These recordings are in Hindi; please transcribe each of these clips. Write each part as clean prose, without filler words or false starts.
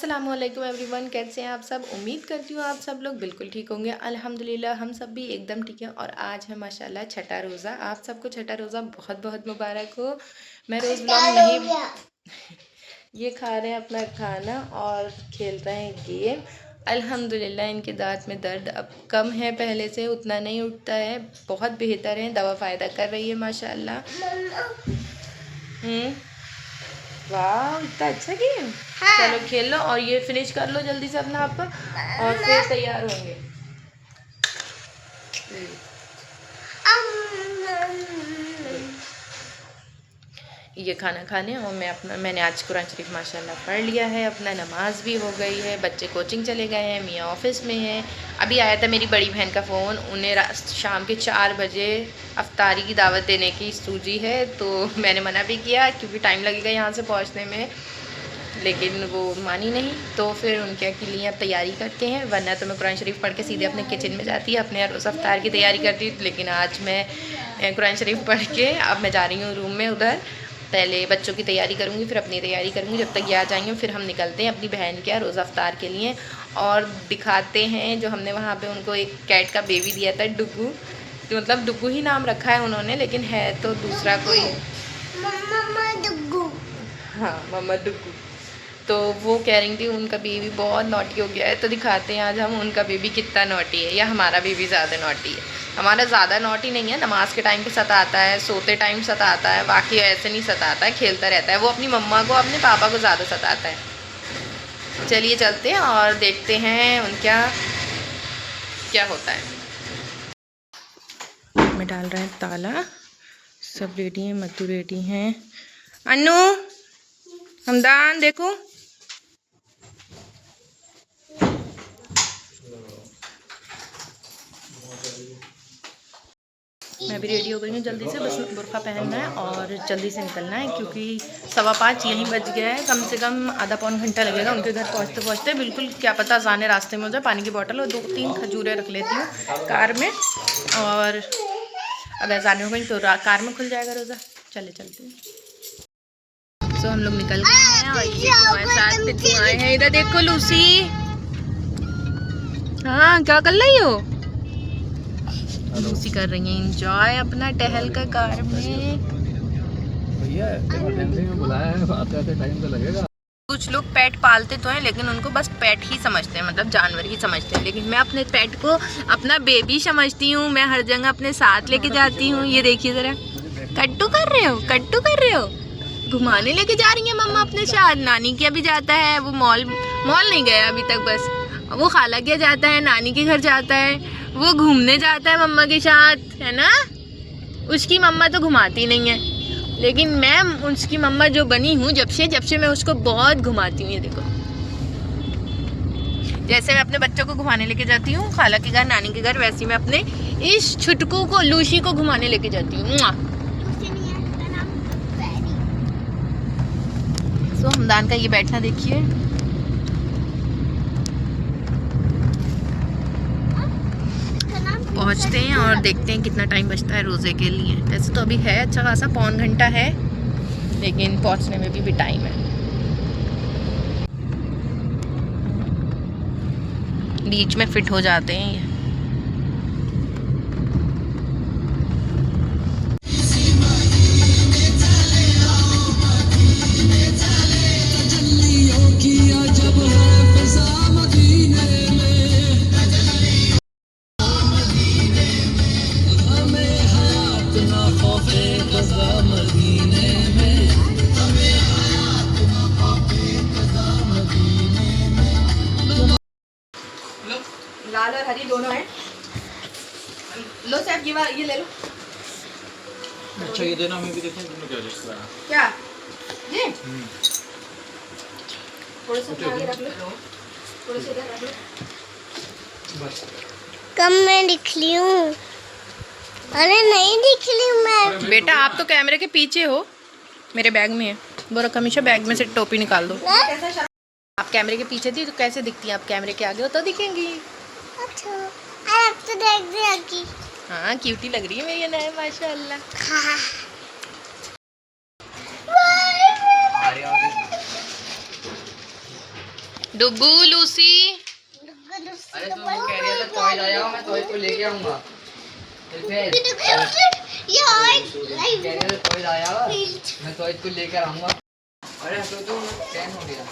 अस्सलामुअलैकुम एवरीवन, कैसे हैं आप सब। उम्मीद करती हूँ आप सब लोग बिल्कुल ठीक होंगे। अल्हम्दुलिल्लाह हम सब भी एकदम ठीक हैं। और आज है माशाल्लाह छठा रोज़ा। आप सबको छठा रोज़ा बहुत बहुत मुबारक हो। मैं रोज़ व्लॉग नहीं ये खा रहे हैं अपना खाना और खेल रहे हैं गेम। अल्हम्दुलिल्लाह इनके दांत में दर्द अब कम है, पहले से उतना नहीं उठता है, बहुत बेहतर है, दवा फ़ायदा कर रही है माशाल्लाह। वाह, इतना अच्छा गेम। हाँ। चलो खेल लो और ये फिनिश कर लो जल्दी से अपना आप और फिर तैयार होंगे। ये खाना खाने और मैंने आज कुरान शरीफ माशाल्लाह पढ़ लिया है, अपना नमाज भी हो गई है, बच्चे कोचिंग चले गए हैं, मियाँ ऑफिस में है। अभी आया था मेरी बड़ी बहन का फ़ोन, उन्हें शाम के 4 बजे अफ्तारी की दावत देने की सूझी है, तो मैंने मना भी किया क्योंकि टाइम लगेगा यहाँ से पहुँचने में, लेकिन वो मानी नहीं। तो फिर उनके के लिए अब तैयारी करते हैं, वरना तो मैं कुरान शरीफ पढ़ के सीधे अपने किचन में जाती, अपने रोज़ अफ्तार की तैयारी करती। लेकिन आज मैं कुरान शरीफ पढ़ के अब मैं जा रही हूँ रूम में। उधर पहले बच्चों की तैयारी करूँगी, फिर अपनी तैयारी करूँगी। जब तक ये आ जाएंगे फिर हम निकलते हैं अपनी बहन के रोज़ा अफ्तार के लिए और दिखाते हैं जो हमने वहाँ पे उनको एक कैट का बेबी दिया था, डुगू। तो मतलब डुगू ही नाम रखा है उन्होंने, लेकिन है तो दूसरा कोई। मम्मा डुगू। हाँ, मम्मा डुगू। तो वो कह रही थी उनका बेबी बहुत नॉटी हो गया है, तो दिखाते हैं आज हम उनका बेबी कितना नॉटी है या हमारा बेबी ज़्यादा नॉटी है। हमारा ज़्यादा नॉटी नहीं है, नमाज के टाइम पे सताता है, सोते टाइम सताता है, बाकी ऐसे नहीं सताता है, खेलता रहता है। वो अपनी मम्मा को अपने पापा को ज़्यादा सताता है। चलिए चलते हैं और देखते हैं उनका क्या होता है। मैं डाल रहे हैं ताला, सब रेडी हैं, मत्तू रेडी हैं। अनु, हमदान देखो, मैं भी रेडी हो गई हूँ जल्दी से, बस बुर्का पहनना है और जल्दी से निकलना है क्योंकि 5:15 यहीं बज गया है। कम से कम आधा पौन घंटा लगेगा उनके घर पहुँचते पहुँचते। बिल्कुल क्या पता जाने रास्ते में हो जाए। पानी की बोतल और 2-3 खजूरें रख लेती हूँ कार में, और अगर जाने हो गई तो कार में खुल जाएगा रोज़ा। चले चलते हैं। तो हम लोग निकल गए हैं और ये हमारे साथ पिट्टू आए हैं। इधर देखो लूसी। हाँ, क्या कर रही हो? लूसी कर रही है एंजॉय अपना टहल कर कार में। भैया इमरजेंसी में बुलाया है, आते टाइम तो लगेगा। कुछ लोग पेट पालते तो हैं लेकिन उनको बस पेट ही समझते हैं, मतलब जानवर ही समझते हैं, लेकिन मैं अपने पेट को अपना बेबी समझती हूँ। मैं हर जगह अपने साथ लेके जाती हूँ। ये देखिए ज़रा, कट्टू कर रहे हो, कट्टू कर रहे हो। घुमाने लेके जा रही है मम्मा अपने साथ। नानी के अभी जाता है, वो मॉल नहीं गया अभी तक, बस वो खाला के जाता है, नानी के घर जाता है, वो घूमने जाता है मम्मा के साथ, है ना। उसकी मम्मा तो घुमाती नहीं है, लेकिन मैं उसकी मम्मा जो बनी हूँ जब से मैं उसको बहुत घुमाती हूँ। ये देखो, जैसे मैं अपने बच्चों को घुमाने लेके जाती हूँ खाला के घर, नानी के घर, वैसे मैं अपने इस छुटकू को, लूसी को घुमाने लेके जाती हूँ। तो हमदान का ये बैठना देखिए। पहुंचते हैं और देखते हैं कितना टाइम बचता है रोज़े के लिए। वैसे तो अभी है अच्छा खासा, पौन घंटा है, लेकिन पहुंचने में भी टाइम है। बीच में फिट हो जाते हैं ये। लाल और हरी दोनों हैं। लो साहब, ये ले लो। अच्छा, ये देना, हमें भी देखो तुमने क्या लिस्ट कराया। क्या ये? थोड़ा सा आगे रख लो, थोड़ा सा इधर रख लो बस। कम मैं लिख ली हूँ। अरे नहीं लिख ली हूँ मैं। बेटा आप तो कैमरे के पीछे हो, मेरे बैग में है वो रखा। हमेशा बैग में से टोपी निकाल दो। आप कैमरे के पीछे थी तो कैसे दिखती हैं? आप कैमरे के आगे हो तो दिखेंगी। अच्छा, अब तो देख देगी। हाँ, क्यूटी लग रही है मेरी नया माशाल्लाह। हाँ। डुब्बू लूसी अरे तो वो कह रहा था टॉय लाया मैं टॉय को लेके आऊंगा तो फिर कह रहा था टॉय लाया मैं टॉय को लेकर आऊंगा। अरे तो कैन हो गया।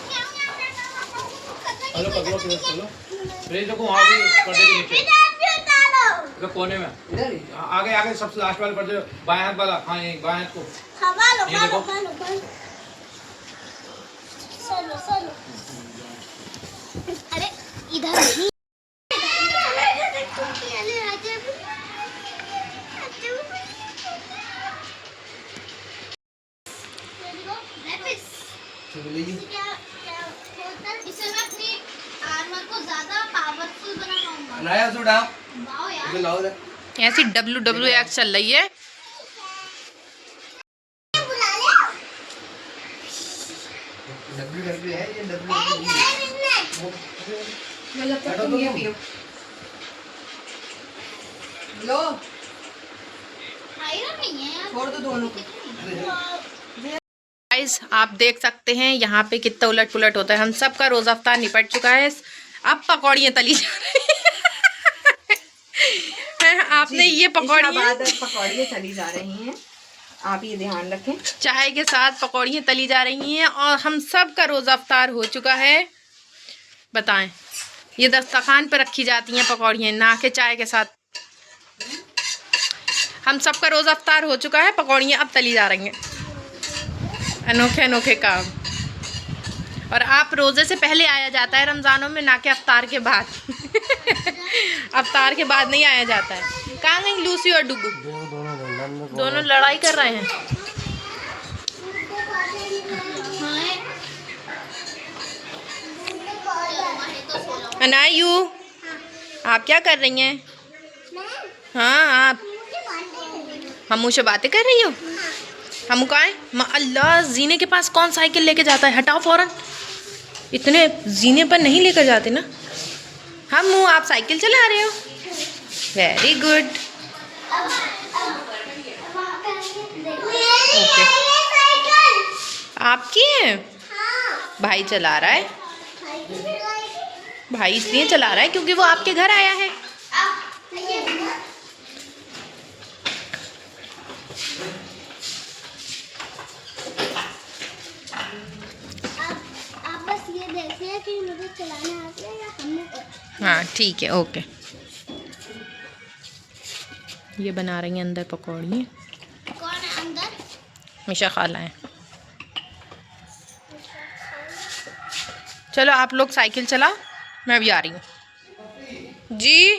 हेलो पकड़ो प्रेस चलो प्रेस देखो वहाँ भी पर्दे के नीचे इधर कोने में इधर ही आगे आगे सबसे लास्ट वाले पर्दे बाएं हाथ वाला। हाँ ये बाएं हाथ को ये देखो अरे इधर नहीं इसे मैं अपनी आर्मर को ज्यादा पावरफुल बना पाऊंगा। नया सूट आओ वाओ यार इधर लाओ इधर। ऐसी WWX चल रही है। डब्ल्यू है ये डब्ल्यू लो आयरन नहीं है यार। छोड़ दो दोनों को। गाइस आप देख सकते हैं यहाँ पे कितना उलट पुलट होता है। हम सब का रोज़ा अफ्तार निपट चुका है। अब पकौड़ियाँ तली जा रही हैं। आपने ये पकौड़ियाँ चली जा रही हैं, आप ये ध्यान रखें। चाय के साथ पकौड़ियाँ तली जा रही हैं और हम सब का रोज़ा अफ्तार हो चुका है। बताएं ये दस्तरखान पे रखी जाती हैं पकौड़ियाँ ना के चाय के साथ। हम सब का रोज़ा अफ्तार हो चुका है, पकौड़ियाँ अब तली जा रही हैं। अनोखे अनोखे काम। और आप रोज़े से पहले आया जाता है रमज़ानों में, ना कि अफ्तार के बाद। अफ्तार के बाद नहीं आया जाता है। कहाँ गई लूसी और डुब्बू? दोनों लड़ाई कर रहे हैं। अनायू आप क्या कर रही हैं? हाँ आप हमू से बातें कर रही हो? हमू कहाँ है? अल्लाह जीने के पास कौन साइकिल लेके जाता है? हटाओ फौरन। इतने जीने पर नहीं लेकर जाते ना। हमू आप साइकिल चला रहे हो? Very good. ओके आपकी है? भाई चला रहा है। भाई इसलिए चला रहा है क्योंकि वो आपके घर आया है। आप बस ये देखिए कि मुझे चलाना आती है या हमने। हाँ ठीक है ओके। ये बना रही हैं अंदर पकौड़ी। कौन है अंदर? मिशा खाला है। चलो आप लोग साइकिल चलाओ, मैं अभी आ रही हूँ। जी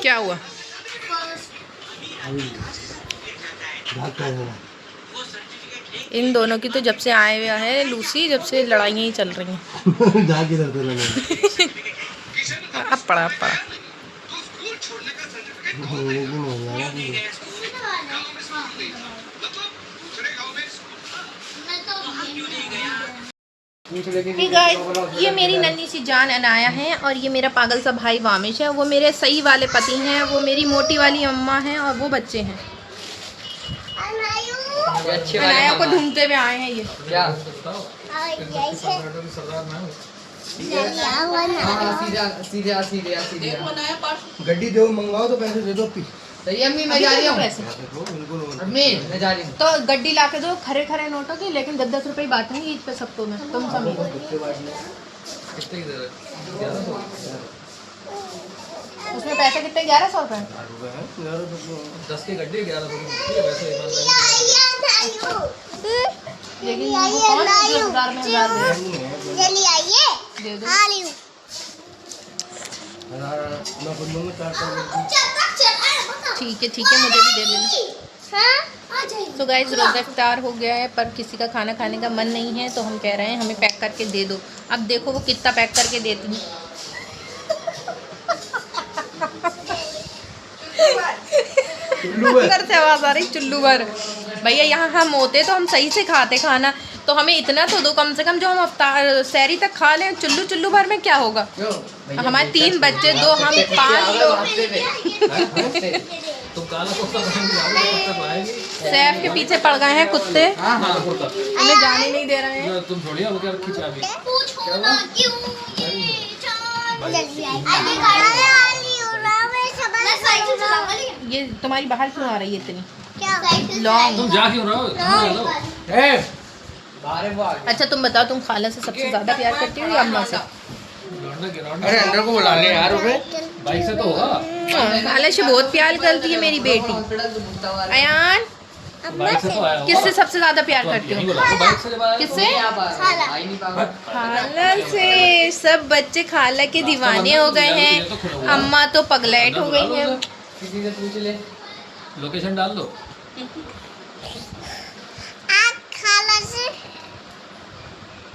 क्या हुआ? इन दोनों की तो जब से आए हुए हैं लूसी, जब से लड़ाइयाँ ही चल रही हैं। अब पड़ा Hey guys, ये मेरी नन्ही सी जान अनाया है और ये मेरा पागल सा भाई वामिश है। वो मेरे सही वाले पति हैं, वो मेरी मोटी वाली अम्मा हैं और वो बच्चे हैं। अच्छे अनाया को ढूंढते हुए आए हैं ये। क्या सीधे गड्डी दो मंगवाओ तो पैसे दे दो। सही अम्मी मैं जा रही हूँ। अम्मी मैं जा रही हूँ। तो गड्डी ला के दो खरे खरे नोटों की, लेकिन 10-10 रुपए ही बांटेंगे ईद पे सबको में। तुम समझो उसमें पैसे कितने? 1100 रुपए। 10 की गड्डी 1100 लेकिन वो कौन है जो 1000 में 1000 दे? जल्दी आइए। दे दो। हाँ लियो। ठीक है मुझे भी दे देना। हाँ आ जाइए। तो गाइस रोज़ा इफ्तार हो गया है पर किसी का खाना खाने का मन नहीं है, तो हम कह रहे हैं हमें पैक करके दे दो। अब देखो वो कितना पैक करके देती हैं। अंदर से आवाज़ आ रही चुल्लू भर। भैया यहाँ हम होते तो हम सही से खाते खाना, तो हमें इतना तो दो कम से कम जो हम अफ्तार सहरी तक खा लें। चुल्लू भर में क्या होगा? हमारे 3 बच्चे, 2 हम 5 लोग। तुम काला कुर्ता पहन के आओगे तब तक आएगी। सैफ के पीछे पड़ गए हैं कुत्ते, हाँ कुर्ता उन्हें जाने नहीं दे रहे हैं। तुम छोड़िए उनके रखी चाबी। पूछो ना क्यों ये चांद जल्दी आई। अरे गाड़ी उड़ा मैं साइकिल चलाऊंगा। ये तुम्हारी बाहर क्यों आ रही है इतनी क्या लॉन्ग? तुम जा क्यों रहे हो? ए बाहर वो आ गया। अच्छा तुम बताओ, तुम खाला से सबसे ज्यादा प्यार करती हो या अम्मा से? अरे अंदर को बुला ले यार उसे। बाइक से तो होगा। खाला से बहुत प्यार करती है मेरी बेटी। अयान बाइक से तो आया होगा। किससे सबसे ज्यादा प्यार तो करती यहीं हो? बोला तो बाइक से जब आया तो किससे? आई नहीं पागा। खाला से। सब बच्चे खाला के दीवाने हो गए हैं, अम्मा तो पगलेट हो गई हैं। किसी से पूछ ले। लोकेशन डाल दो। खाला से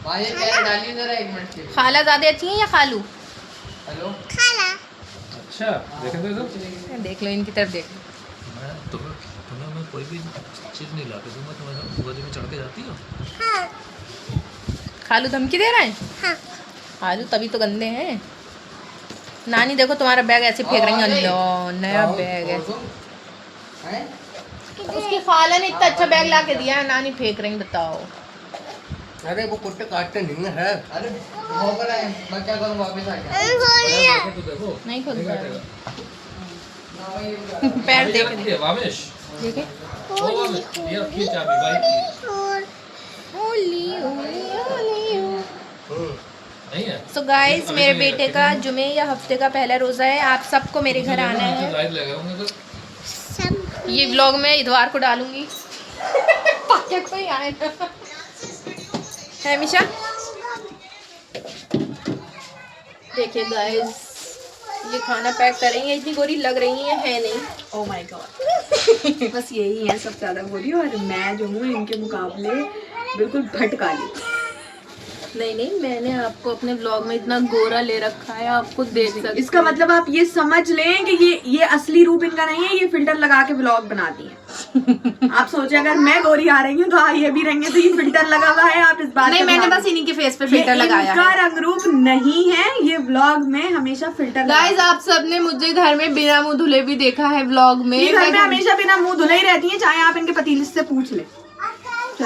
भाई क्या डालिए जरा 1 मिनट के। खाला ज्यादा अच्छी है या खालू? हेलो खाला अच्छा देखें तो इधर। देख लो इनकी तरफ, देख लो। मैं तुम्हें मैं कोई भी चीज़ नहीं लाके दूंगा, तुम्हें गोदी में चढ़ के जाती हो। हाँ खालू धमकी दे रहा है? हाँ खालू तभी तो गंदे हैं। नानी देखो तुम्हारा बैग ऐसे फेंक रही है। अल्लाह नया बैग है। हैं? उसकी खाला ने इतना अच्छा बैग ला के दिया है, नानी फेंक रही, बताओ। अरे वो कुत्ते काटते नहीं है। अरे हो कर है, मैं क्या करूं वापस आ गया। देखे तो देखो। नहीं खुलता है। ना भाई ये बता। पैर देख रखी है वामिश। देखे। ओ वामिश ये रखी चाबी बाइक की। ओली ओली ओली। नहीं है। सो गाइस मेरे बेटे का जुमे या हफ्ते का पहला रोज़ा है। आप सबको मेरे घर आना है। ड्राइव लगा होंगे तो सब ये व्लॉग मैं इतवार को डालूंगी। पक्का कोई आए ना है मिशा। देखिए गाइस ये खाना पैक कर रही है, इतनी गोरी लग रही है नहीं। Oh my God. बस यही है सबसे ज्यादा गोरी, और मैं जो हूँ इनके मुकाबले बिल्कुल भट काली। नहीं मैंने आपको अपने व्लॉग में इतना गोरा ले रखा है, आपको देख सकते। इसका मतलब आप ये समझ लें कि ये असली रूप इनका नहीं है, ये फिल्टर लगा के व्लॉग बनाती हैं। आप सोचे अगर मैं गोरी आ रही हूँ तो ये भी रहेंगे, तो ये फिल्टर लगा हुआ है। आप इस बात नहीं, का मैंने ध्यान बस इन्हीं के फेस पे फिल्टर ये लगाया इनका है। रंग रूप नहीं है, ये व्लॉग में हमेशा फिल्टर गाइस आप सबने मुझे घर में बिना मुंह धुले भी देखा है व्लॉग में। ये घर में हमेशा बिना मुंह धुले ही रहती हैं, चाहे आप इनके पतीले से पूछ ले।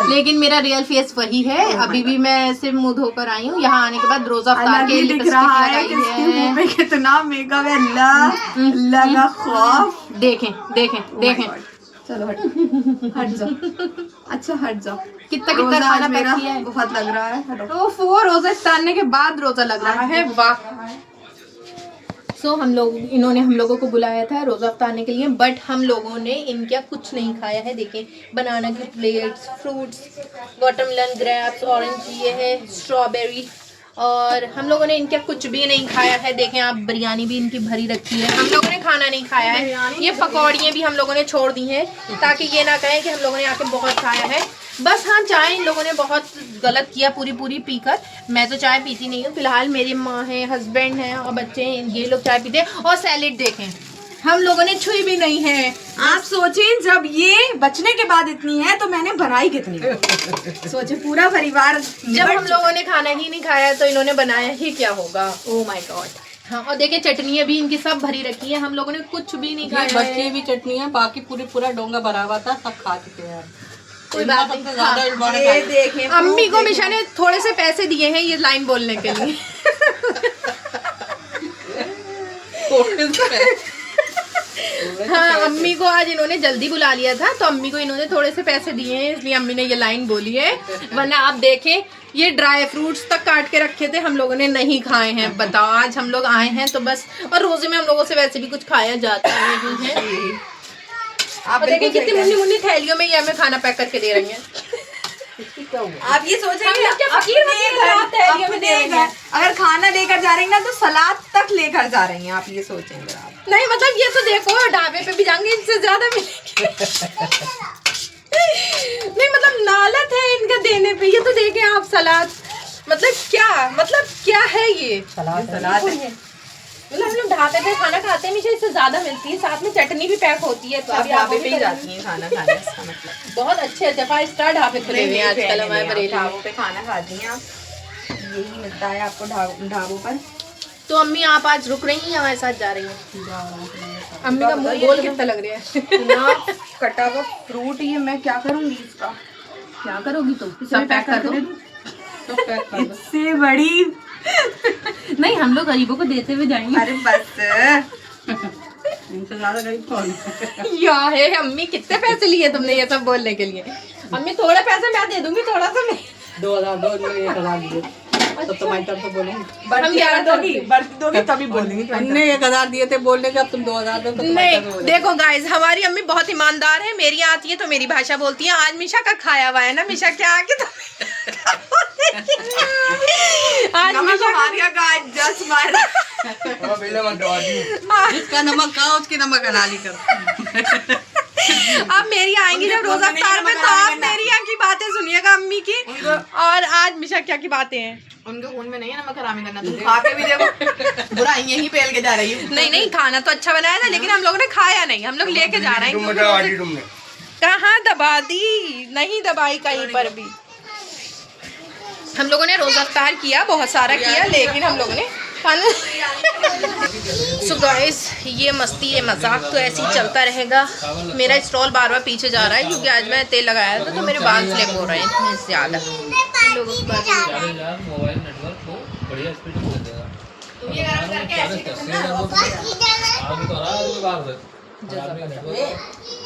लेकिन मेरा रियल फेस वही है। अभी भी मैं ऐसे मुंह धोकर आई हूँ। यहाँ आने के बाद रोजा अफ्तार अलग के ही दिख लिपस्टिक रहा है लगाई कि इसके है। मुंह पे कितना मेकअप है। लगा खौफ। देखें देखें देखें। चलो हट जाओ। अच्छा हट जाओ। कितना रोजा खाना आज पैक मेरा किया है। बहुत लग रहा है। हटो। तो 4 रोजा इफ्तारने के बाद रोजा लग रहा है। वाह। सो हम लोगों को बुलाया था रोजा अफ्तारने के लिए, बट हम लोगों ने इनका कुछ नहीं खाया है। देखिए बनाना की plates, fruits, watermelon, grapes, orange, ये है स्ट्रॉबेरी, और हम लोगों ने इनका कुछ भी नहीं खाया है। देखें आप, बिरयानी भी इनकी भरी रखी है। हम लोगों ने खाना नहीं खाया है। ये पकौड़ियाँ भी हम लोगों ने छोड़ दी हैं ताकि ये ना कहें कि हम लोगों ने आके बहुत खाया है। बस हाँ, चाय इन लोगों ने बहुत गलत किया पूरी पीकर। मैं तो चाय पीती नहीं हूँ फिलहाल। मेरी माँ है, हस्बैंड है और बच्चे हैं, ये लोग चाय पीते हैं। और सैलेड देखें हम लोगों ने छुई भी नहीं है। आप सोचें जब ये बचने के बाद इतनी है तो मैंने बनाई कितनी है। सोचे पूरा परिवार जब हम लोगों ने खाना ही नहीं खाया तो इन्होंने बनाया ही क्या होगा। Oh my God. हाँ, और देखिए चटनियाँ भी इनकी सब भरी रखी है। हम लोगों ने कुछ भी नहीं खाया है। भी चटनी है, बाकी पूरा डोंगा भरा हुआ था, सब खा चुके हैं। कोई बात नहीं। हाँ, ये देखें अम्मी को मिशा ने थोड़े से पैसे दिए हैं ये लाइन बोलने के लिए। हाँ, अम्मी को आज इन्होंने जल्दी बुला लिया था तो अम्मी को इन्होंने थोड़े से पैसे दिए हैं, इसलिए अम्मी ने ये लाइन बोली है। वरना आप देखें ये ड्राई फ्रूट्स तक काट के रखे थे, हम लोगों ने नहीं खाए हैं। बताओ आज हम लोग आए हैं तो बस, और रोजे में हम लोगों से वैसे भी कुछ खाया जाता नहीं है। आप देखिए कितनी मुन्नी थैलियों में ये हमें खाना पैक करके दे रही हैं। आप ये सोचेंगे अगर खाना लेकर जा रही ना तो सलाद तक लेकर जा रही हैं। आप ये सोचेंगे आप। नहीं मतलब ये तो देखो ढाबे पे भी जाएंगे इनसे ज्यादा मिलेंगे। नहीं मतलब नालत है इनका देने पे। ये तो देखें आप, सलाद मतलब क्या है ये। सलाद है। मतलब हम लोग ढाबे पे खाना खाते हैं, मुझे इससे ज्यादा मिलती है। साथ में चटनी भी पैक होती है। तो आप अभी ढाबे पे ही जाती हैं खाना खाने, इसका मतलब बहुत अच्छे 5 स्टार ढाबे खुले हुए हैं आजकल हमारे बरेली में। ढाबों पे खाना खाती हैं आप, यही मिलता है आपको ढाबों पर। तो अम्मी आप आज रुक रही हैं या हमारे साथ जा रही हैं? अम्मी का मुंह गोल कितना लग रहा है। इतना कटा हुआ फ्रूट, ये मैं क्या करूंगी इसका? क्या करोगी तुम? सब पैक कर दो। इससे बड़ी नहीं, हम लोग गरीबों को देते हुए जाएंगे। अरे बस इनसे ज्यादा गरीब कौन है? यार है अम्मी, कितने पैसे लिए तुमने ये सब बोलने के लिए? अम्मी थोड़ा पैसा मैं दे दूंगी, थोड़ा सा मैं। 2000 दो, 1000 दिए तो तुम्हारी तरफ से बोलूंगी। बर्ती दोगी तभी बोलेंगे। हमने 1000 दिए थे बोलने के, अब तुम 2000 दो तो तुम्हारी तरफ से नहीं बोलेंगे। देखो गाइस, हमारी अम्मी बहुत ईमानदार है। मेरी यहाँ आती है तो मेरी भाषा बोलती है। आज मिशा का खाया हुआ है ना, मिशा क्या आके तो आज मिशा जिसका नमक खाओ उसकी नमक हलाली करो। अब मेरी आएंगी जब रोजा अफ्तार में, तो आप मेरी यहाँ की बातें सुनिएगा अम्मी की। और आज मिशा क्या की बातें हैं। उनके खून में नहीं है नमक हरामी करना। तुम खा के भी देखो, बुराई यहीं पेल के जा रही है। नहीं नहीं, खाना तो अच्छा बनाया था, लेकिन हम लोगों ने खाया नहीं। हम लोग लेके जा रहे हैं। कहाँ दबा दी? नहीं दबाई कहीं पर भी। हम लोगों ने रोजा अफ्तार किया, बहुत सारा किया, लेकिन हम लोगों ने खाना। सो गाइस, ये मस्ती ये मजाक तो ऐसे ही चलता रहेगा। मेरा स्टॉल बार बार पीछे जा रहा है क्योंकि आज मैं तेल लगाया था, तो मेरे बाल स्लिप हो रहे हैं इतने ज़्यादा। मोबाइल नेटवर्क को बढ़िया स्पीड में दे देगा। तुम ये काम करके ऐसे आगे तो आ रहा है बाहर से।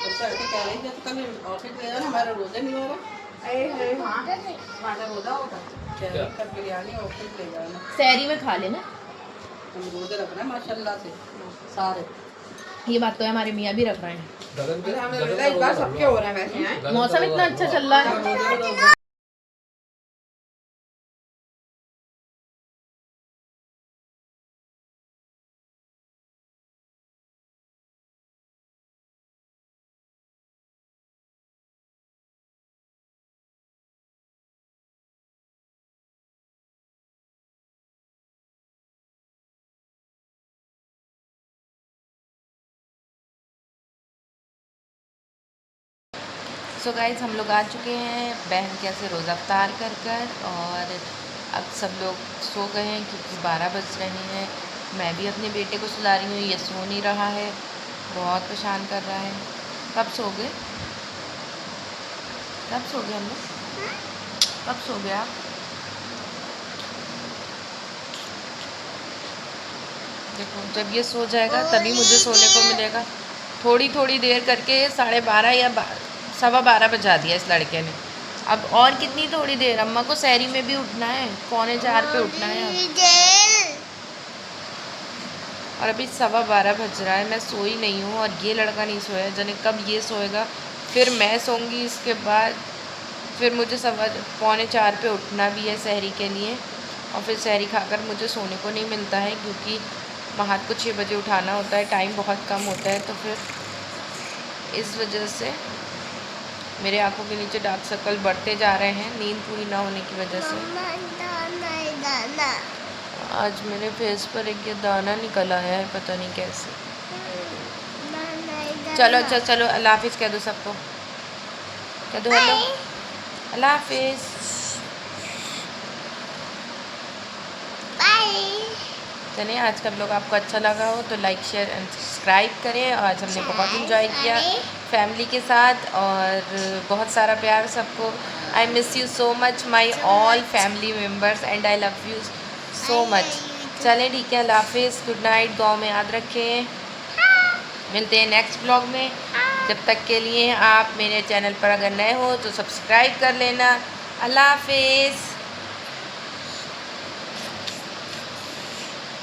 अच्छा ऐसे कह रही थी तो कल ऑफिस ले जाना, हमारा रोजा नहीं होगा। हमारा रोजा होगा क्या? कल बिरयानी ऑफिस ले जाना। शहरी में खा लेना। हम रोजे रख रहे हैं माशाल्लाह से सारे। ये बात तो है, हमारे मियाँ भी रख रहे हैं। इस बार सबके हो रहे हैं वैसे हैं। मौसम इतना अच्छा चल रहा है। सो गाइस, हम लोग आ चुके हैं बहन के यहाँ से रोज़ा अफ्तार कर कर, और अब सब लोग सो गए हैं क्योंकि 12 बज रहे हैं। मैं भी अपने बेटे को सुला रही हूँ, ये सो नहीं रहा है, बहुत परेशान कर रहा है। कब सो गए? कब सो गए हम लोग? कब सो गए आप? देखो, जब ये सो जाएगा तभी मुझे सोने को मिलेगा। थोड़ी थोड़ी देर करके 12:30 या 12:15 बजा दिया इस लड़के ने। अब और कितनी थोड़ी देर? अम्मा को शहरी में भी उठना है, 3:45 पे उठना है अब। और अभी 12:15 बज रहा है, मैं सोई नहीं हूँ और ये लड़का नहीं सोया। जाने कब ये सोएगा, फिर मैं सोऊंगी, इसके बाद फिर मुझे 3:45 पे उठना भी है शहरी के लिए। और फिर शहरी खाकर मुझे सोने को नहीं मिलता है क्योंकि महात को 6 बजे उठाना होता है, टाइम बहुत कम होता है। तो फिर इस वजह से मेरे आंखों के नीचे डार्क सर्कल बढ़ते जा रहे हैं नींद पूरी ना होने की वजह से। आज मेरे फेस पर एक ये दाना निकल आया है, पता नहीं कैसे। चलो अच्छा, चलो अल्लाह हाफिज़ कह दो सबको, कह दो हेलो, अल्लाह हाफिज़। चलिए, आज का ब्लॉग आपको अच्छा लगा हो तो लाइक शेयर एंड सब्सक्राइब करें। और आज हमने बहुत इंजॉय किया फैमिली के साथ, और बहुत सारा प्यार सबको। I miss you so much my all family members and I love you so much. चलें ठीक है, अल्लाह हाफिज़, गुड नाइट, दुआ में याद रखें। मिलते हैं नेक्स्ट ब्लॉग में। जब तक के लिए आप मेरे चैनल पर अगर नए हो तो सब्सक्राइब कर लेना। अल्लाह हाफिज़।